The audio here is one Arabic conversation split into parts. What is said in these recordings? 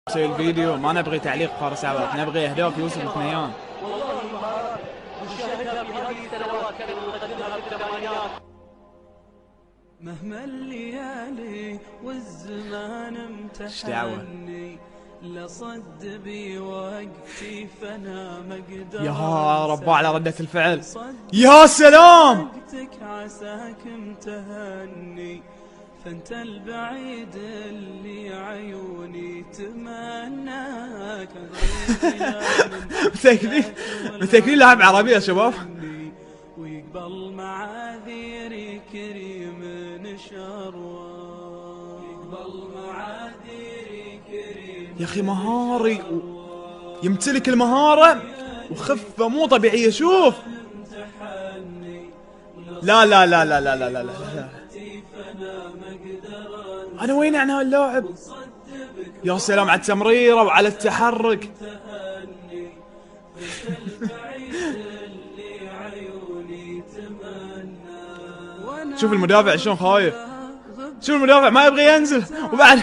نسوي الفيديو ما نبغي تعليق فارس عوض، نبغي اهداف يوسف الثنيان. نشاهدها في هذه السنوات كانت نقدمها في الثمانينات. مهما الليالي والزمان امتحني لصد بوقتي فانا ما اقدر. يا رب على ردة الفعل، يا سلام. وقتك عساك امتهني فانت البعيد اللي عيوني تمناك. متأكدين لاعب عربي يا شباب؟ ويقبل معاذيري كريم نشروان. يقبل معاذيري كريم يا اخي مهاري يمتلك المهارة وخفة مو طبيعية. شوف، لا لا لا لا لا لا لا لا. انا وين عن هاللاعب؟ يا سلام على التمريرة وعلى التحرك. شوف المدافع شلون خايف، شوف المدافع ما يبغي ينزل، وبعد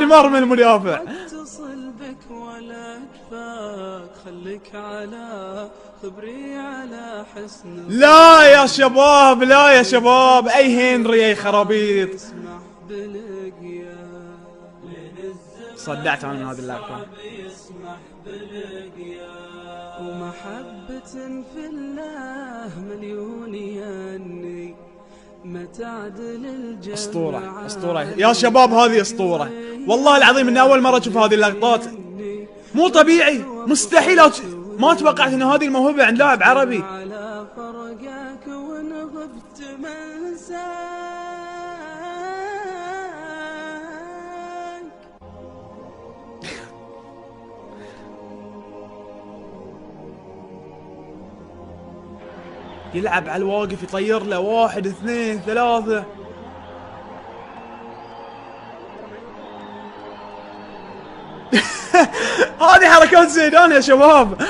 مر من المدافع. اتصل بك ولا اكفاك خليك على خبري على حسن. لا يا شباب، لا يا شباب، اي هنري اي خرابيط. اسمح بلقيا صدعت من هذه اللعبة. يسمح بلقيا ومحبة في الله مليون يني ما تعدل الجنة. اسطورة اسطورة يا شباب، هذه اسطورة والله العظيم. ان اول مرة اشوف هذه اللقطات مو طبيعي، مستحيل ما توقعت ان هذه الموهبة عند لاعب عربي. على فرقك وان غبت منساك. يلعب على الواقف، يطير له 1 2 3. هذه حركات زيدان يا شباب.